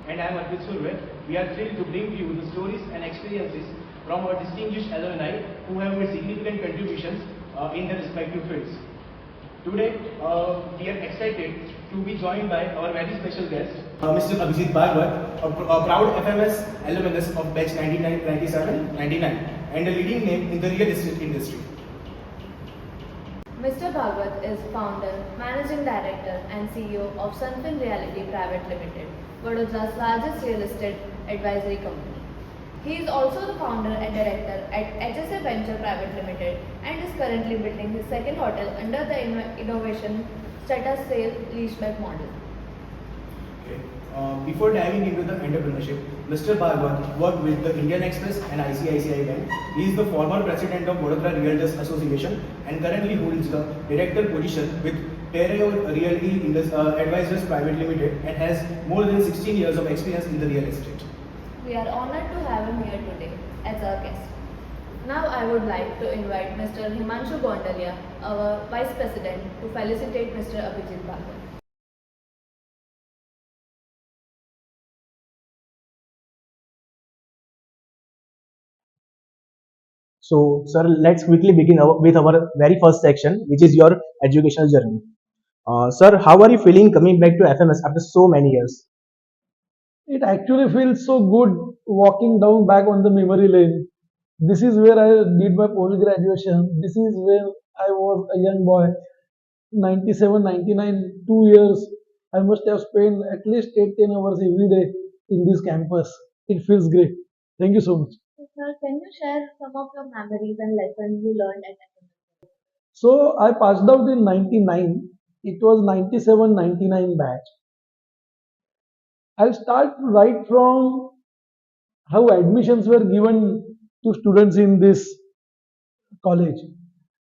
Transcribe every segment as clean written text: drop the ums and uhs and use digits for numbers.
and I am Abhijit. We are thrilled to bring to you the stories and experiences from our distinguished alumni who have made significant contributions in their respective fields. Today, we are excited to be joined by our very special guest, Mr. Abhijit Bhagwat, a proud FMS alumnus of batch 97-99 and a leading name in the real estate industry. Mr. Bhagwat is founder, managing director and CEO of SUNFIN Realty Private Limited, Vadodara's largest real estate advisory company. He is also the founder and director at HSA Venture Private Limited and is currently building his second hotel under the innovation Strata Sale Leaseback model. Okay. Before diving into the entrepreneurship, Mr. Bhagwat worked with the Indian Express and ICICI Bank. He is the former president of Vadodara Realtors Association and currently holds the director position with Terrayo Realty Advisors Private Limited and has more than 16 years of experience in the real estate. We are honored to have him here today as our guest. Now I would like to invite Mr. Himanshu Gondalia, our Vice President, to felicitate Mr. Abhijit Bhagwat. So, sir, let's quickly begin with our very first section, which is your educational journey. Sir, how are you feeling coming back to FMS after so many years? It actually feels so good walking down back on the memory lane. This is where I did my post graduation. This is where I was a young boy. 97, 99, 2 years. I must have spent at least 8-10 hours every day in this campus. It feels great. Thank you so much. Sir, can you share some of your memories and lessons you learned at FMS? So I passed out in 99. It was 97, 99 batch. I'll start right from how admissions were given to students in this college.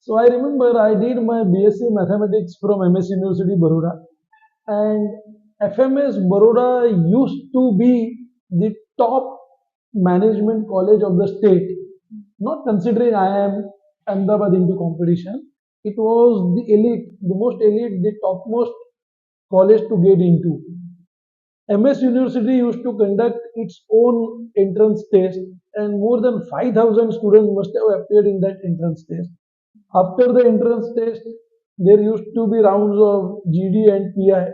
So I remember I did my BSc Mathematics from MS University Baroda, and FMS Baroda used to be the top management college of the state. Not considering I am Ahmedabad into competition, it was the elite, the most elite, the topmost college to get into. MS University used to conduct its own entrance test, and more than 5,000 students must have appeared in that entrance test. After the entrance test, there used to be rounds of GD and PI,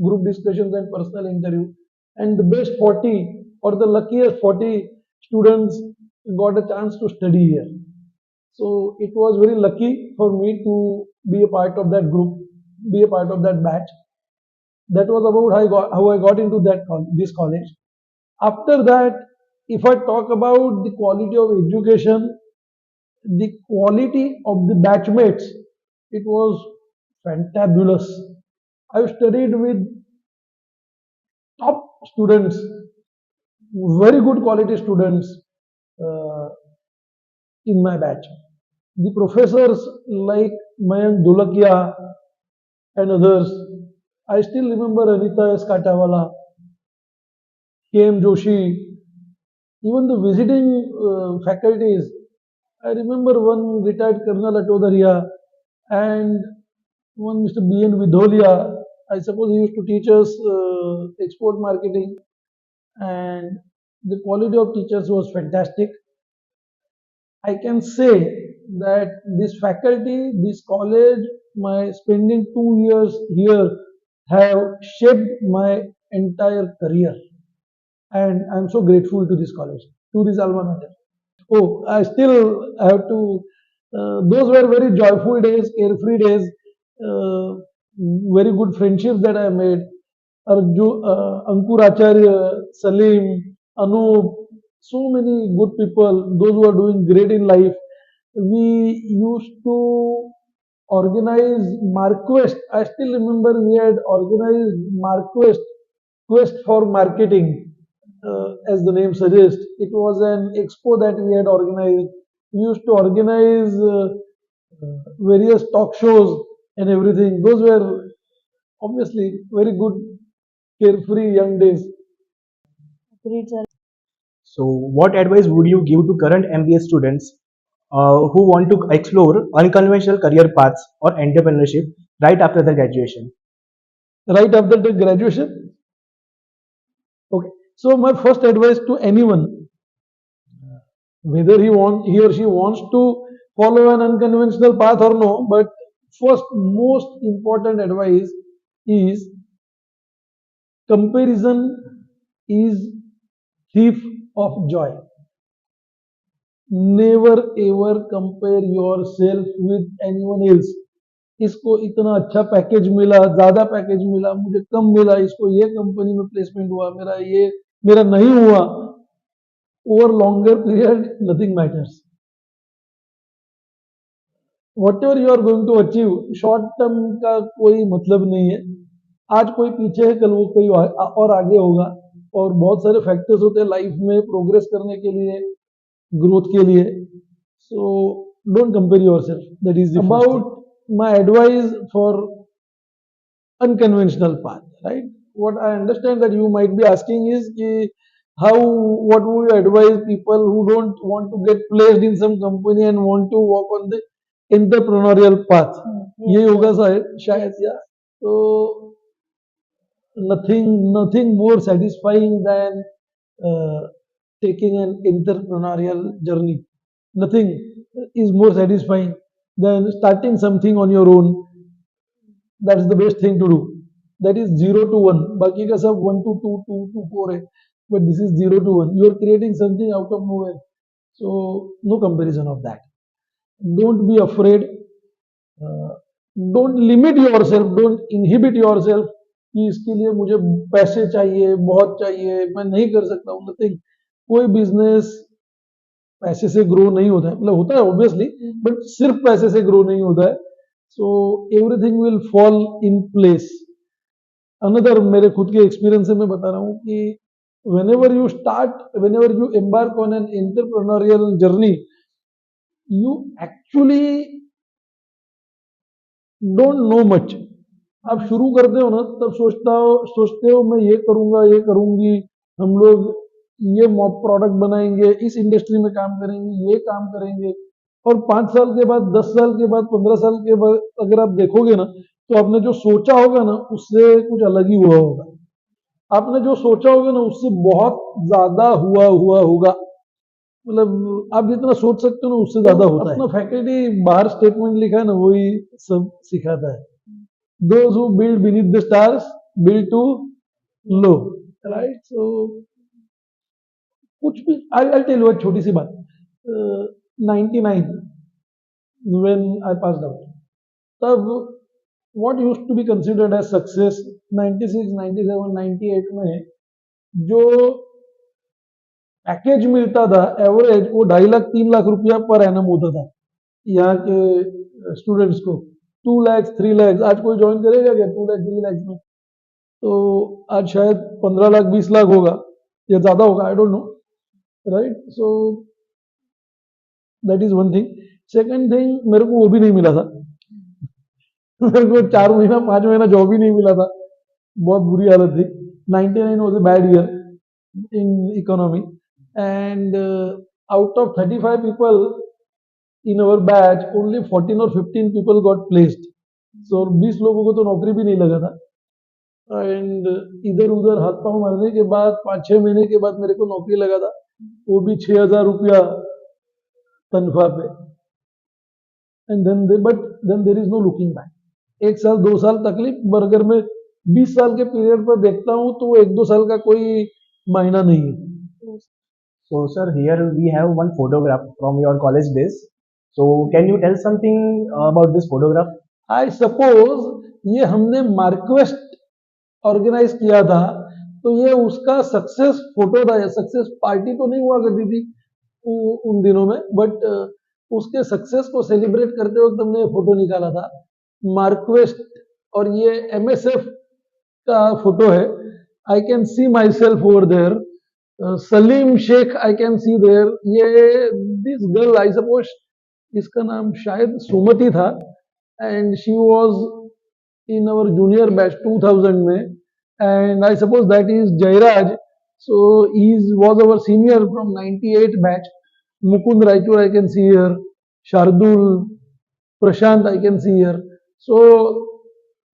group discussions and personal interview. And the best 40 or the luckiest 40 students got a chance to study here. So it was very lucky for me to be a part of that group, be a part of that batch. That was about how I got into this college. After that, if I talk about the quality of education, the quality of the batchmates, it was fantabulous. I studied with top students, very good quality students in my batch. The professors like Mayank Dholakia and others. I still remember Anita S. Katawala, K.M. Joshi, even the visiting faculties. I remember one retired Colonel Atodaria and one Mr. B.N. Vidholia. I suppose he used to teach us export marketing, and the quality of teachers was fantastic. I can say that this faculty, this college, my spending 2 years here have shaped my entire career, and I'm so grateful to this college, to this alma mater. Oh, I still have to. Those were very joyful days, carefree days. Very good friendships that I made. Ankur Acharya, Salim, Anup, so many good people. Those who are doing great in life. We used to organize Marquest. I still remember we had organized Marquest, Quest for Marketing, as the name suggests. It was an expo that we had organized. We used to organize various talk shows and everything. Those were obviously very good, carefree young days. So, what advice would you give to current MBA students who want to explore unconventional career paths or entrepreneurship right after their graduation? Right after the graduation, Okay. So my first advice to anyone, whether he or she wants to follow an unconventional path or no, but first most important advice is comparison is thief of joy. Never ever compare yourself with anyone else. इसको इतना अच्छा package मिला, ज्यादा package मिला, मुझे कम मिला, इसको ये कंपनी में प्लेसमेंट हुआ, मेरा नहीं हुआ. Over longer period nothing matters. Whatever you are going to achieve, short term का कोई मतलब नहीं है. आज कोई पीछे है, कल वो कोई और आगे होगा. और बहुत सारे फैक्टर्स होते हैं लाइफ में प्रोग्रेस करने के लिए, ग्रोथ के लिए. So don't compare yourself. That is about my advice for unconventional path, right? What I understand that you might be asking is what would you advise people who don't want to get placed in some company and want to walk on the entrepreneurial path? ये होगा शायद या तो nothing more satisfying than taking an entrepreneurial journey. Nothing is more satisfying than starting something on your own. That's the best thing to do. That is 0 to 1. बाकी का सब 1 to 2, 2 to 4 है. But this is 0 to 1. You are creating something out of nowhere. So no comparison of that. Don't be afraid. Don't limit yourself. Don't inhibit yourself. कि इसके लिए मुझे पैसे चाहिए, बहुत चाहिए, मैं नहीं कर सकता हूँ. Nothing. कोई बिजनेस पैसे से ग्रो नहीं होता है. मतलब होता है ऑब्वियसली, बट सिर्फ पैसे से ग्रो नहीं होता है. So everything will fall in place. Another मेरे खुद के एक्सपीरियंस से मैं बता रहा हूँ कि whenever you embark on an entrepreneurial journey, you actually don't know much. आप शुरू करते हो ना, तब सोचते हो मैं ये करूंगा, ये करूंगी, हम लोग ये प्रोडक्ट बनाएंगे, इस इंडस्ट्री में काम करेंगे, ये काम करेंगे. और 5 साल के बाद, 10 साल के बाद, 15 साल के बाद अगर आप देखोगे ना, तो आपने जो सोचा होगा ना, उससे कुछ अलग ही हुआ होगा. आपने जो सोचा होगा ना, उससे बहुत ज्यादा हुआ होगा. मतलब आप जितना सोच सकते हो ना, उससे ज्यादा होता है. अपना फैकल्टी बाहर स्टेटमेंट लिखा है ना, वही सब सिखाता है. Those who build beneath the stars build too low, right? So कुछ भी I'll tell you a छोटी सी बात. 99 when I passed out, तब what used to be considered as success, 96, 97, 98 में जो पैकेज मिलता था एवरेज, वो 2.5 लाख 3 लाख रुपया पर एनम होता था यहाँ के स्टूडेंट्स को. 2 लाख 3 लाख. आज कोई ज्वाइन करेगा क्या 2 लाख 3 लाख में? तो आज शायद 15 लाख 20 लाख होगा या ज्यादा होगा, I don't know, right? So that is one thing. Second thing, मेरे को वो भी नहीं मिला था. मेरे को 4 महीना 5 महीना जॉब ही नहीं मिला था. बहुत बुरी हालत थी. 99 was a bad year in economy, and out of 35 people in our batch, only 14 or 15 people got placed. So 20 लोगों को तो नौकरी भी नहीं लगा था. एंड इधर उधर हाथ पांव मारने के बाद 5-6 महीने के बाद मेरे को नौकरी लगा था, वो भी 6,000 रुपया तनख्वाह पे. And then there is no looking back. 1 साल 2 साल तकलीफ, बर्गर में 20 साल के पीरियड पर देखता हूँ तो वो 1-2 साल का कोई मायना नहीं है. So sir, here we have one photograph from your college days. So can you tell something about this photograph? I suppose ये हमने मार्क्वेस्ट ऑर्गेनाइज किया था, तो ये उसका सक्सेस फोटो था. सक्सेस पार्टी तो नहीं हुआ करती थी उन दिनों में, बट उसके सक्सेस को सेलिब्रेट करते वक्त हमने फोटो निकाला था. मार्क्वेस्ट, और ये MSF का फोटो है. I can see myself over there. Salim Shaikh I can see there. ये दिस गर्ल, आई सपोज इसका नाम शायद सुमति था, and she was in our junior batch 2000 में, and I suppose that is Jayraj. So he was our senior from 98 batch. Mukund Raichur I can see here. Shardul, Prashant I can see here. So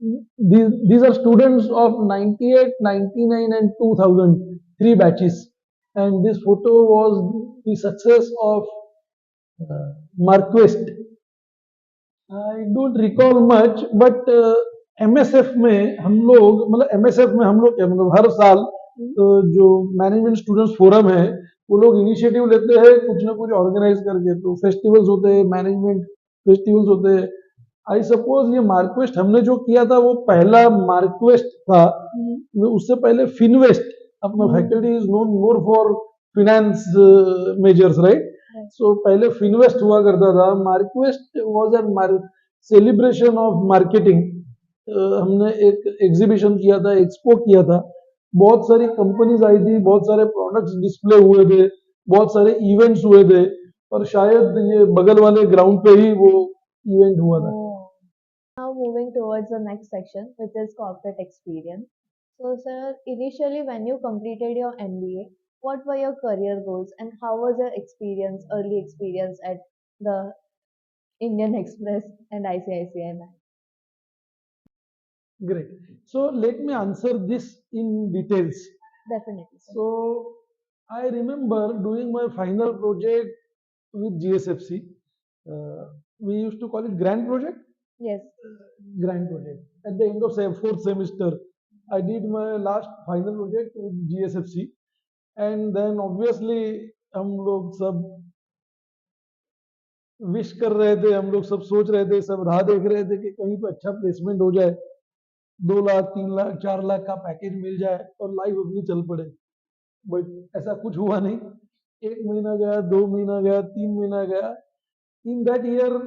these are students of 98, 99 and 2000, three batches. And this photo was the success of Marquest. I don't recall much but MSF में हम लोग मतलब MSF में हम लोग क्या मतलब हर साल जो मैनेजमेंट स्टूडेंट्स फोरम है वो लोग इनिशिएटिव लेते हैं कुछ ना कुछ ऑर्गेनाइज करके तो फेस्टिवल्स होते हैं मैनेजमेंट फेस्टिवल्स होते हैं आई सपोज ये मार्क्वेस्ट हमने जो किया था वो पहला मार्क्वेस्ट था उससे पहले फिनवेस्ट अपना faculty is known more for finance majors right so पहले फिनवेस्ट हुआ करता था Marquest was an celebration of marketing हमने एक एग्जीबिशन किया था एक्सपो किया था बहुत सारी कंपनीज आई थी बहुत सारे प्रोडक्ट्स डिस्प्ले हुए थे बहुत सारे इवेंट्स हुए थे और शायद ये बगल वाले ग्राउंड पे ही वो इवेंट हुआ था Now moving towards the next section, which is corporate experience. So, sir, initially when you completed your MBA, what were your career goals and how was your experience, early experience at the Indian Express and ICICI Bank? Great. So let me answer this in details. Definitely, sir. So I remember doing my final project with GSFC. We used to call it Grand Project. Yes. Grand Project. At the end of fourth semester, I did my last final project with GSFC, and then obviously हम लोग सब wish कर रहे थे हम लोग सब सोच रहे थे सब राह देख रहे थे कि कहीं पे अच्छा प्लेसमेंट हो जाए 2 लाख 3 लाख 4 लाख का पैकेज मिल जाए और लाइफ अपनी चल पड़े बट ऐसा कुछ हुआ नहीं 1 महीना गया 2 महीना गया 3 महीना गया in that year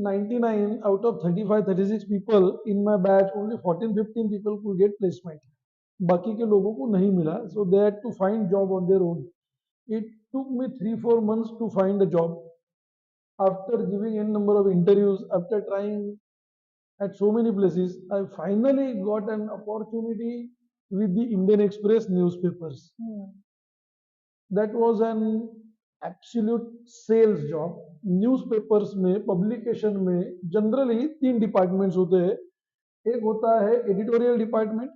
99 out of 35-36 people in my batch only 14-15 people could get placement बाकी के लोगों को नहीं मिला so they had to find job on their own it took me 3-4 months to find a job after giving n number of interviews after trying at so many places, I finally got an opportunity with the Indian Express newspapers. That was an absolute sales job. Newspapers में, publication में, generally 3 departments होते हैं. एक होता है editorial department,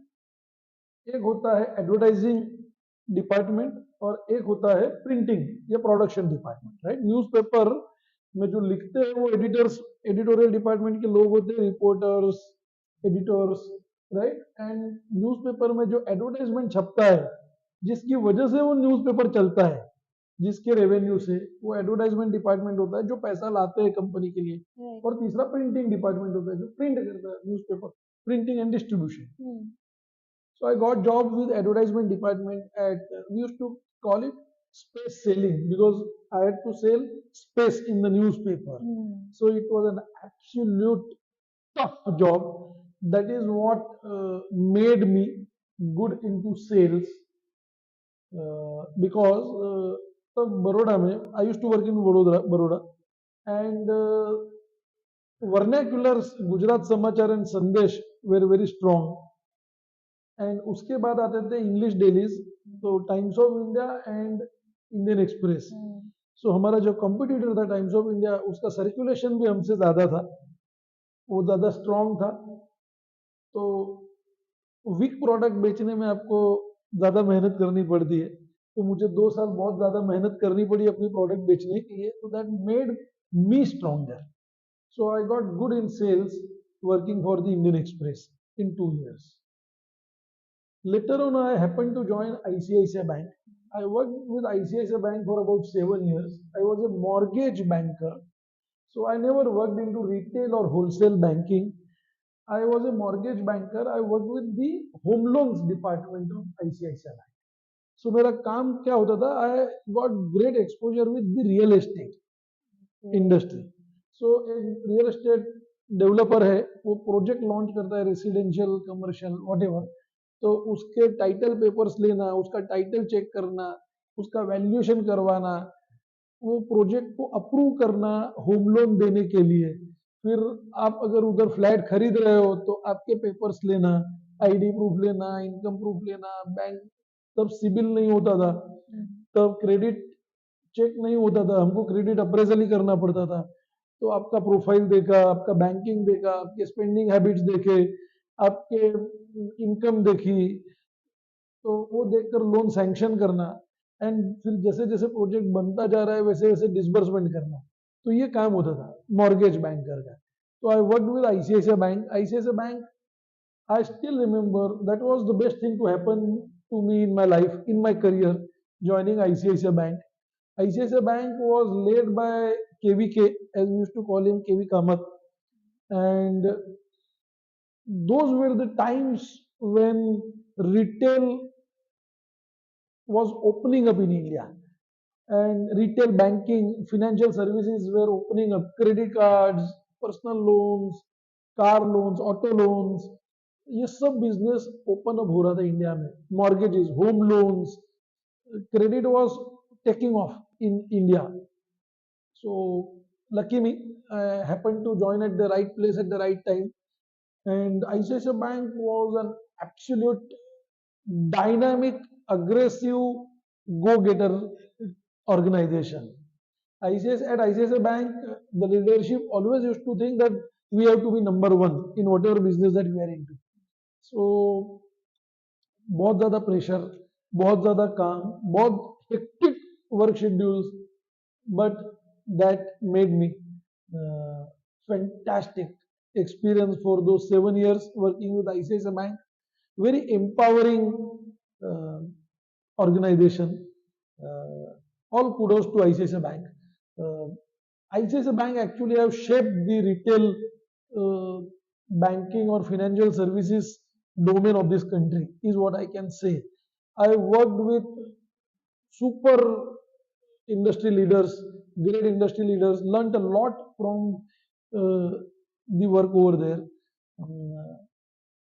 एक होता है advertising department और एक होता है printing या production department. Right? Newspaper में जो लिखते हैं वो एडिटोरियल डिपार्टमेंट के लोग होते हैं reporters editors right and newspaper में जो एडवर्टाइजमेंट छपता है जिसकी वजह से वो न्यूज़पेपर चलता है जिसके रेवेन्यू से वो एडवर्टाइजमेंट डिपार्टमेंट होता है जो पैसा लाते हैं कंपनी के लिए और तीसरा प्रिंटिंग डिपार्टमेंट होता है जो प्रिंट करता है newspaper printing and distribution so I got job with advertisement department at we used to call it space selling because I had to sell space in the newspaper. So it was an absolute tough job. That is what made me good into sales because Baroda mein, I used to work in Baroda and vernaculars Gujarat Samachar and Sandesh were very strong. And उसके बाद आते थे English dailies तो Times of India and Indian Express so हमारा जो competitor था Times of India उसका circulation भी हमसे ज़्यादा था वो ज़्यादा स्ट्रॉन्ग था तो वीक प्रोडक्ट बेचने में आपको ज़्यादा मेहनत करनी पड़ती है तो मुझे 2 साल बहुत ज़्यादा मेहनत करनी पड़ी अपनी प्रोडक्ट बेचने के लिए तो that made me stronger so I got good in sales working for the Indian Express in 2 years. Later on, I happened to join ICICI Bank. I worked with ICICI Bank for about 7 years. I was a mortgage banker. So I never worked into retail or wholesale banking. I was a mortgage banker. I worked with the home loans department of ICICI Bank. So मेरा काम क्या होता था? I got great exposure with the real estate industry. So एक real estate developer है, वो project launch करता है residential, commercial, whatever. तो उसके टाइटल पेपर्स लेना उसका टाइटल चेक करना उसका वैल्यूएशन करवाना वो प्रोजेक्ट को अप्रूव करना होम लोन देने के लिए फिर आप अगर उधर फ्लैट खरीद रहे हो तो आपके पेपर्स लेना आईडी प्रूफ लेना इनकम प्रूफ लेना बैंक तब सिबिल नहीं होता था तब क्रेडिट चेक नहीं होता था हमको क्रेडिट अप्रेजल ही करना पड़ता था तो आपका प्रोफाइल देखा आपका बैंकिंग देखा आपके स्पेंडिंग हैबिट्स देखे आपके इनकम देखी, तो वो देखकर लोन सैंक्शन करना, एंड फिर जैसे जैसे प्रोजेक्ट बनता जा रहा है वैसे वैसे डिसबर्समेंट करना, तो ये काम होता था मॉर्गेज बैंकर का। तो I work with ICICI bank. ICICI bank, I still remember that was the best thing to happen to me in my life, in my career, joining ICICI Bank. ICICI Bank was led by KVK, as we used to call him, KV Kamath, and those were the times when retail was opening up in India, and retail banking, financial services were opening up, credit cards, personal loans, car loans, auto loans, ये सब business open up हो रहा था India में, mortgages, home loans, credit was taking of in India. So lucky me, I happened to join at the right place at the right time, and ICICI Bank was an absolute dynamic, aggressive, go-getter organization. At ICICI Bank, the leadership always used to think that we have to be number one in whatever business that we are into. So बहुत ज़्यादा pressure, बहुत ज़्यादा काम, बहुत hectic work schedules, but that made me fantastic experience for those 7 years working with ICICI Bank. Very empowering uh, organization. All kudos to ICICI Bank. Uh, ICICI Bank actually have shaped the retail banking or financial services domain of this country, is what I can say. I worked with super industry leaders, great industry leaders, learnt a lot from the work over there.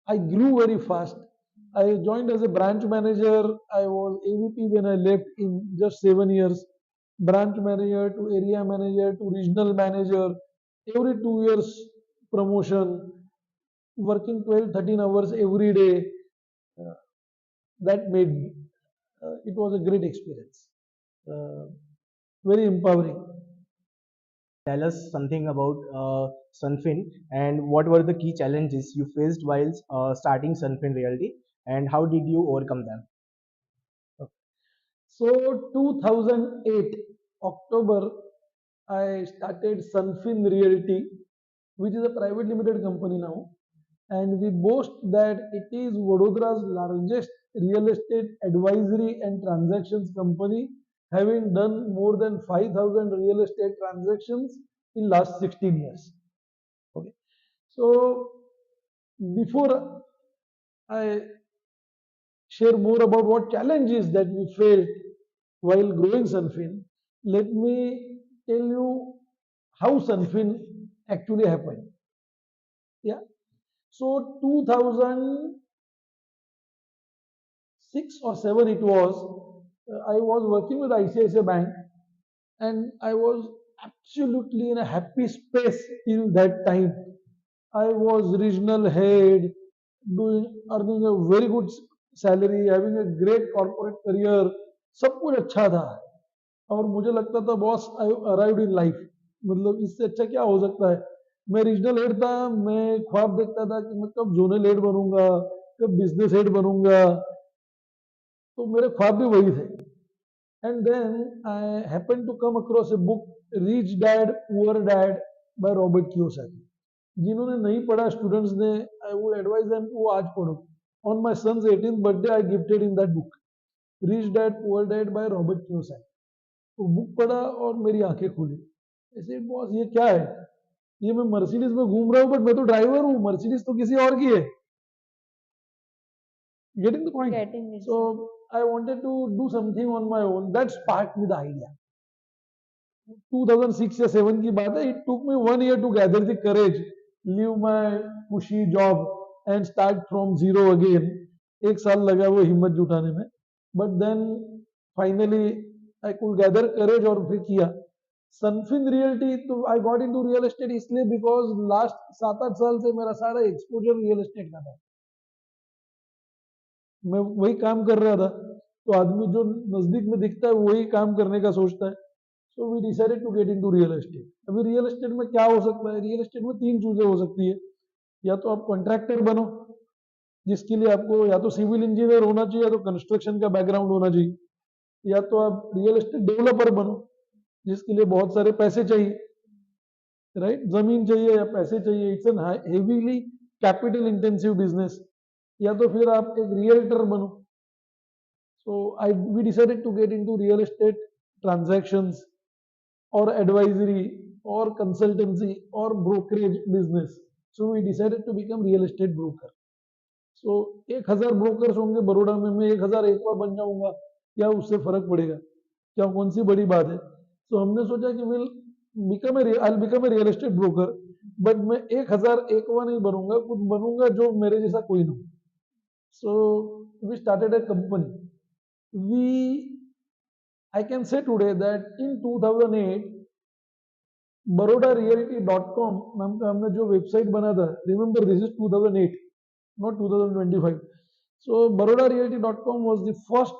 I grew very fast. I joined as a branch manager. I was AVP when I left in just 7 years. Branch manager to area manager to regional manager. Every 2 years promotion. Working 12, 13 hours every day. Uh, that made me. It was a great experience. Very empowering. Tell us something about Sunfin and what were the key challenges you faced while starting Sunfin Realty and how did you overcome them? So 2008 October, I started SUNFIN Realty, which is a private limited company now, and we boast that it is Vadodara's largest real estate advisory and transactions company, having done more than 5,000 real estate transactions in last 16 years. Okay, so before I share more about what challenges that we faced while growing Sunfin, let me tell you how Sunfin actually happened. Yeah. So 2006 or 7 it was, I was working with ICICI Bank and I was absolutely in a happy space till that time. I was regional head, earning a very good salary, having a great corporate career, सब कुछ अच्छा था और मुझे लगता था boss I arrived in life, मतलब इससे अच्छा क्या हो सकता है. मैं रीजनल हेड था, मैं ख्वाब देखता था कि मैं कब जोनल हेड बनूंगा, कब बिजनेस हेड बनूंगा, तो मेरे ख्वाब भी वही थे. And then I happen to come across a book Rich Dad Poor Dad by Robert Kiyosaki. जिन्होंने नहीं पढ़ा स्टूडेंट्स ने, आई वुड एडवाइज देम वो आज पढ़ो. On my sons 18th birthday I gifted in that book Rich Dad Poor Dad by Robert Kiyosaki. तो book पढ़ा और मेरी आंखें खुली. ऐसे बॉस ये क्या है, ये मैं मर्सिडीज में घूम रहा हूँ बट मैं तो ड्राइवर हूँ, मर्सिडीज तो किसी और की है. Getting the point? Getting it. So I wanted to do something on my own. That sparked me the idea. 2006 या 7 की बात है. It took me 1 year to gather the courage, leave my cushy job and start from zero again. एक साल लगा वो हिम्मत जुटाने में. But then finally I could gather courage और फिर किया. सनफिन रियल्टी तो I got into real estate इसलिए बिकॉज लास्ट 7-8 साल से मेरा सारा एक्सपोजर रियल एस्टेट का था. मैं वही काम कर रहा था, तो आदमी जो नजदीक में दिखता है वही काम करने का सोचता है. So we decided to get into real estate. अभी रियल एस्टेट में क्या हो सकता है, रियल एस्टेट में 3 चीजें हो सकती है. या तो आप कॉन्ट्रैक्टर बनो, जिसके लिए आपको या तो सिविल इंजीनियर होना चाहिए या तो कंस्ट्रक्शन का बैकग्राउंड होना चाहिए, या तो आप रियल एस्टेट डेवलपर बनो, जिसके लिए बहुत सारे पैसे चाहिए, राइट, जमीन चाहिए या पैसे चाहिए, it's an heavily capital intensive business, या तो फिर आप एक रियल्टर बनो. So we decided to get into real estate transactions or advisory or consultancy or brokerage business. So we decided to become real estate broker. So 1000 brokers होंगे बड़ौदा में, मैं 1001 बन जाऊंगा, क्या उससे फर्क पड़ेगा, क्या कौन सी बड़ी बात है. So हमने सोचा कि I'll become a real estate broker, but मैं 1001 नहीं बनूंगा, कुछ बनूंगा जो मेरे जैसा कोई ना. So we started a company. I can say today that in 2008 BarodaRealty.com नाम का हमने जो वेबसाइट बना था, remember this is 2008, not 2025. So BarodaRealty.com was the first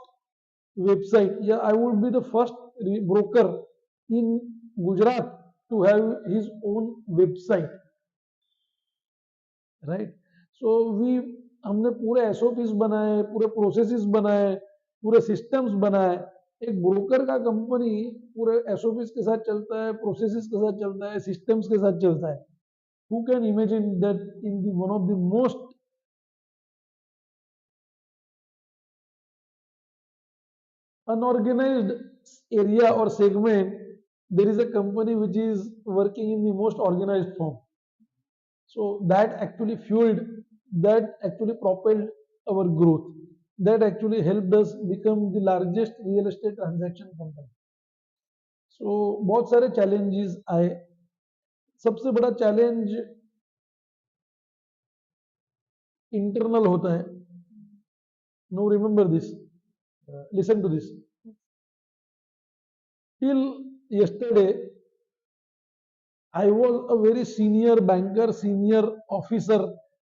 website. Yeah, I would be the first broker in Gujarat to have his own website, right? So हमने पूरे SOPs बनाए, पूरे प्रोसेसेस बनाए, पूरे सिस्टम्स बनाए. एक ब्रोकर का कंपनी पूरे SOPs के साथ चलता है, प्रोसेसेस के साथ चलता है, सिस्टम्स के साथ चलता है. Who can imagine that in one of the most unorganized area or segment, there is a company which is working in the most organized form. So that actually fueled, that actually propelled our growth. That actually helped us become the largest real estate transaction company. So बहुत सारे challenges आए. सबसे बड़ा challenge internal होता है. Now remember this. Listen to this. Till yesterday, I was a very senior banker, senior officer,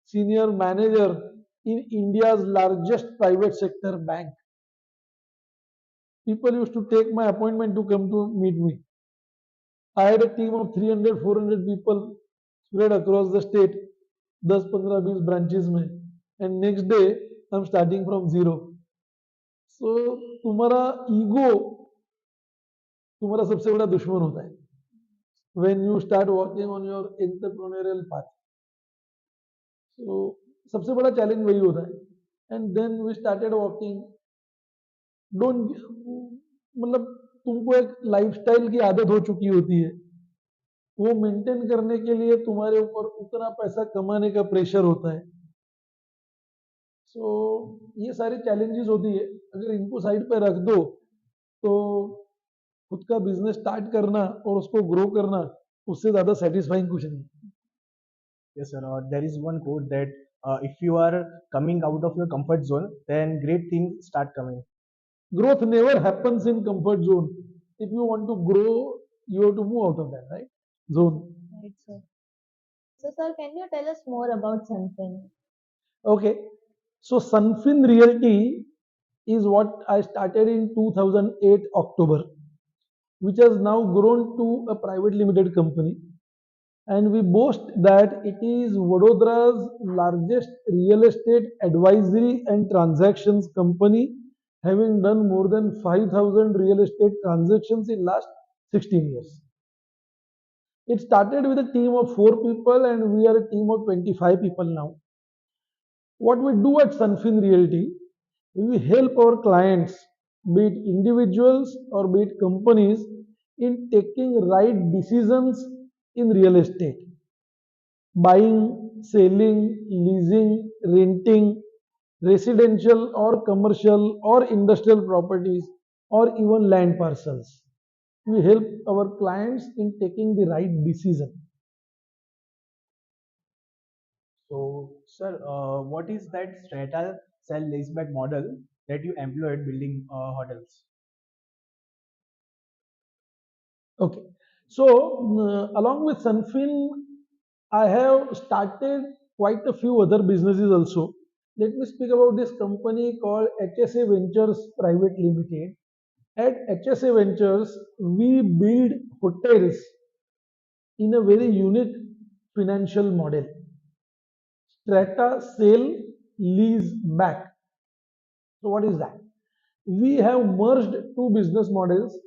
senior manager in India's largest private sector bank. People used to take my appointment to come to meet me. I had a team of 300, 400 people spread across the state, 10, 15, 20 branches में, and next day I'm starting from zero. So तुम्हारा ego तुम्हारा सबसे बड़ा दुश्मन होता है when you start working on your entrepreneurial path. So सबसे बड़ा challenge वही होता है. And then we started working. Don't मतलब तुमको एक लाइफस्टाइल की आदत हो चुकी होती है, वो मेंटेन करने के लिए तुम्हारे ऊपर उतना पैसा कमाने का प्रेशर होता है. सो ये सारी चैलेंजेस होती है. अगर इनको साइड पे रख दो तो खुद का बिजनेस स्टार्ट करना और उसको ग्रो करना उससे ज्यादा सेटिस्फाइंग कुछ नहीं. Yes, sir. There is one quote that if you are coming out of your comfort zone, then great things start coming. Growth never happens in comfort zone. If you want to grow, you have to move out of that, right? Zone. Right, sir. So, sir, can you tell us more about SUNFIN? Okay. So SUNFIN Realty is what I started in 2008 October, which has now grown to a private limited company. And we boast that it is Vadodara's largest real estate advisory and transactions company, having done more than 5,000 real estate transactions in last 16 years. It started with a team of 4 people and we are a team of 25 people now. What we do at SUNFIN Realty, we help our clients, be it individuals or be it companies, in taking right decisions in real estate. Buying, selling, leasing, renting, residential or commercial or industrial properties or even land parcels. We help our clients in taking the right decision. So, sir, what is that Strata Sale Leaseback model that you employed building hotels? Okay. So, along with SUNFIN, I have started quite a few other businesses also. Let me speak about this company called HSA Ventures Private Limited. At HSA Ventures, we build hotels in a very unique financial model. Strata Sale, Leaseback. So what is that? We have merged two business models,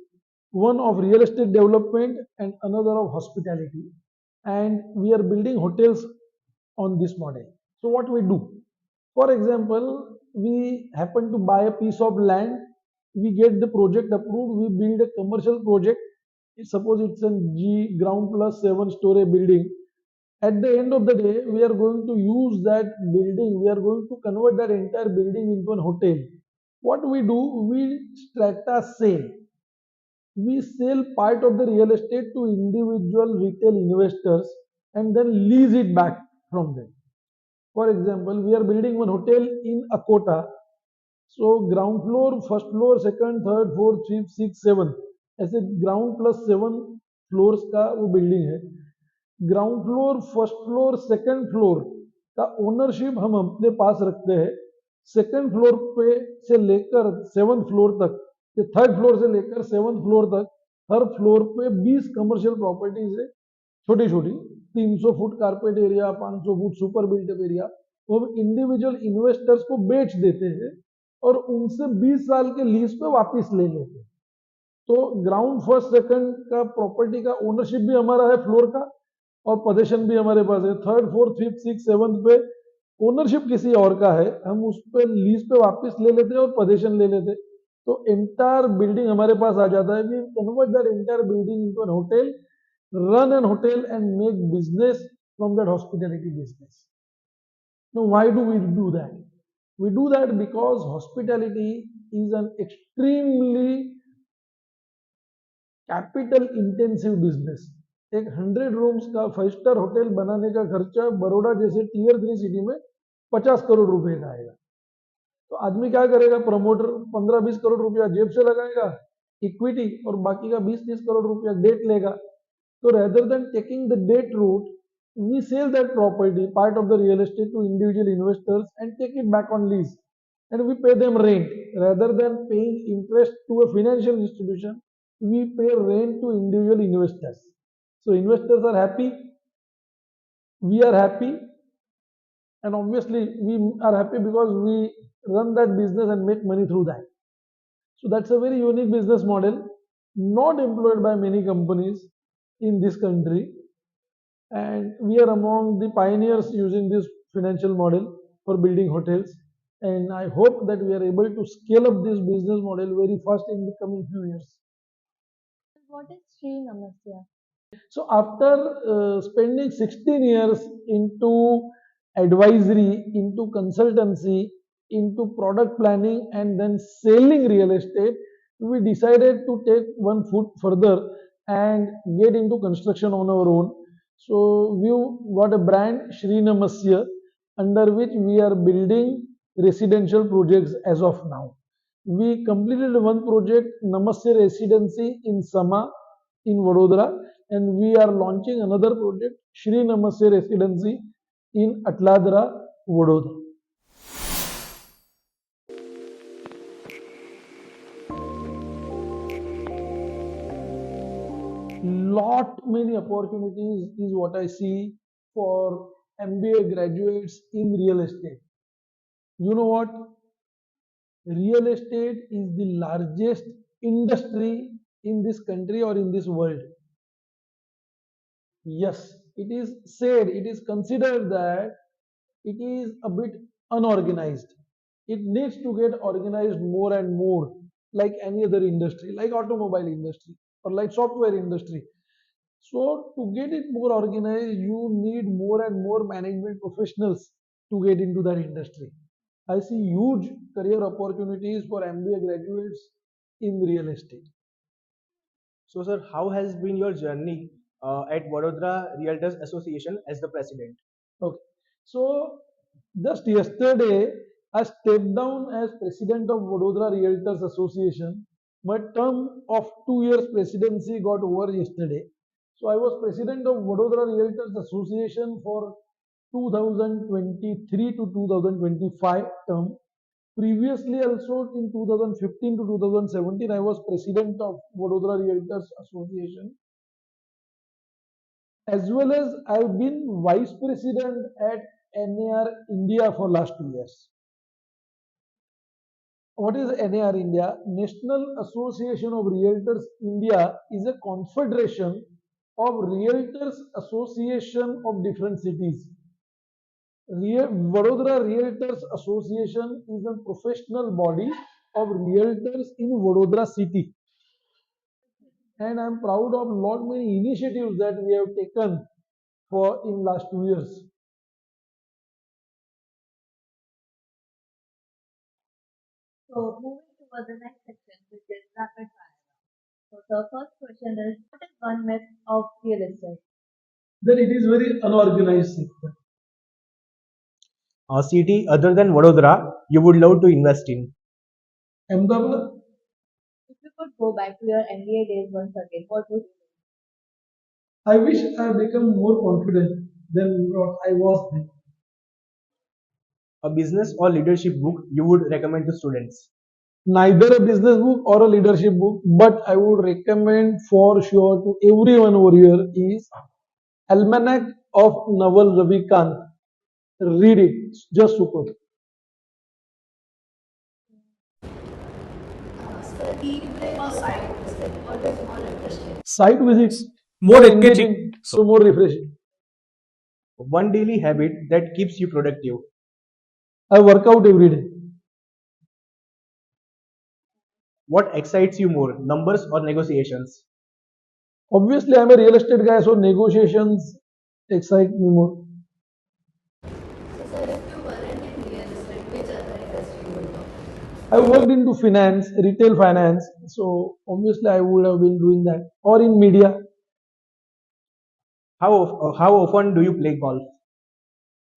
one of real estate development and another of hospitality, and we are building hotels on this model. So what we do? For example, we happen to buy a piece of land, we get the project approved, we build a commercial project. Suppose it's a G ground plus 7-story building. At the end of the day, we are going to use that building, we are going to convert that entire building into an hotel. What we do, we strata sale. We sell part of the real estate to individual retail investors and then lease it back from them. For example, we are building one hotel in Akota. So ground floor, first floor, second, third, fourth, fifth, sixth, seventh, ऐसे ground plus 7 floors का वो building है. Ground floor, first floor, second floor का ownership हम अपने पास रखते हैं. Second floor पे से लेकर 7th फ्लोर तक, थर्ड फ्लोर से लेकर 7th फ्लोर तक, हर फ्लोर पे 20 कमर्शियल प्रॉपर्टीज है, छोटी छोटी, 300 foot carpet area, 500 foot super built up area, वो हम इंडिविजुअल इन्वेस्टर्स को बेच देते हैं और उनसे 20 साल के लीज पे वापस ले लेते हैं. तो ग्राउंड फर्स्ट सेकंड का प्रॉपर्टी का ओनरशिप भी हमारा है फ्लोर का और पोजीशन भी हमारे पास है. Third, fourth, fifth, six, seventh पे ओनरशिप किसी और का है, हम उस पर लीज पे वापस ले लेते हैं और पोजीशन ले लेते हैं. तो एंटायर बिल्डिंग हमारे पास आ जाता है. We convert that entire building into an hotel, run an hotel and make business from that hospitality business. Now, why do we do that? We do that because hospitality is an extremely capital intensive business. एक 100 rooms का five-star hotel बनाने का खर्चा बड़ौदा जैसे tier 3 city में 50 करोड़ रुपए का आएगा. तो आदमी क्या करेगा? प्रमोटर 15-20 करोड़ रुपया जेब से लगाएगा इक्विटी और बाकी का 20-30 करोड़ रुपया डेट लेगा. So rather than taking the debt route, we sell that property, part of the real estate, to individual investors and take it back on lease. And we pay them rent. Rather than paying interest to a financial institution, we pay rent to individual investors. So investors are happy, we are happy, and obviously we are happy because we run that business and make money through that. So that's a very unique business model, not employed by many companies in this country, and we are among the pioneers using this financial model for building hotels, and I hope that we are able to scale up this business model very fast in the coming few years. What is SHREE NAMASYA? So after spending 16 years into advisory, into consultancy, into product planning and then selling real estate, we decided to take one foot further and get into construction on our own. So we got a brand, SHREE NAMASYA, under which we are building residential projects as of now. We completed one project, Namasya Residency in Sama in Vadodara, and we are launching another project, SHREE NAMASYA Residency in Atladara, Vadodara. Lot many opportunities is what I see for MBA graduates in real estate. You know what? Real estate is the largest industry in this country or in this world. Yes, it is said, it is considered that it is a bit unorganized. It needs to get organized more and more, like any other industry, like automobile industry or like software industry. So to get it more organized, you need more and more management professionals to get into that industry. I see huge career opportunities for MBA graduates in real estate. So, sir, how has been your journey at Vadodara Realtors Association as the president? Okay. So just yesterday, I stepped down as president of Vadodara Realtors Association. My term of 2 years presidency got over yesterday. So I was president of Vadodara Realtors Association for 2023 to 2025 term. Previously also in 2015 to 2017, I was president of Vadodara Realtors Association. As well as I've been vice president at NAR India for last 2 years. What is NAR India? National Association of Realtors India is a confederation of realtors association of different cities. Vadodara Realtors Association is a professional body of realtors in Vadodara city, and I am proud of lot many initiatives that we have taken for in last 2 years. So moving towards the next section, which is rapid fire. So the first question is, what is one myth of real estate? Then it is very unorganized sector. A city other than Vadodara you would love to invest in. Ahmedabad, If you could go back to your MBA days once again, what would you do? I wish I had become more confident than what I was then. A business or leadership book you would recommend to students. Neither a business book or a leadership book, but I would recommend for sure to everyone over here is Almanac of Naval Ravikant. Read it, it's just superb. Site visits, more engaging, so more refreshing. One daily habit that keeps you productive. I work out every day. What excites you more, numbers or negotiations? Obviously, I'm a real estate guy, so negotiations excite me more. I worked into finance, retail finance, so obviously I would have been doing that, or in media. How often do you play golf?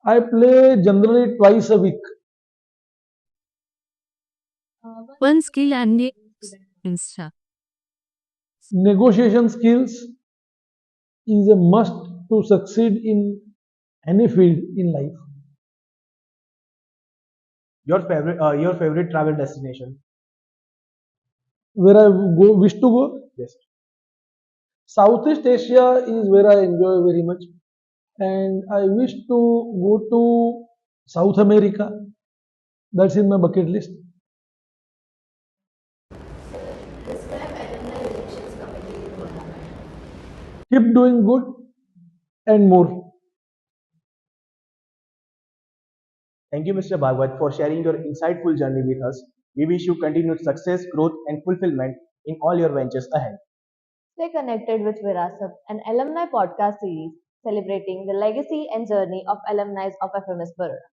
I play generally twice a week. One skill and Insta. Negotiation skills is a must to succeed in any field in life. Your favorite travel destination? Where I wish to go, Yes. Southeast Asia is where I enjoy very much, and I wish to go to South America. That's in my bucket list. Keep doing good and more. Thank you, Mr. Bhagwat, for sharing your insightful journey with us. We wish you continued success, growth, and fulfillment in all your ventures ahead. Stay connected with Virasat, an alumni podcast series celebrating the legacy and journey of alumni of FMS Baroda.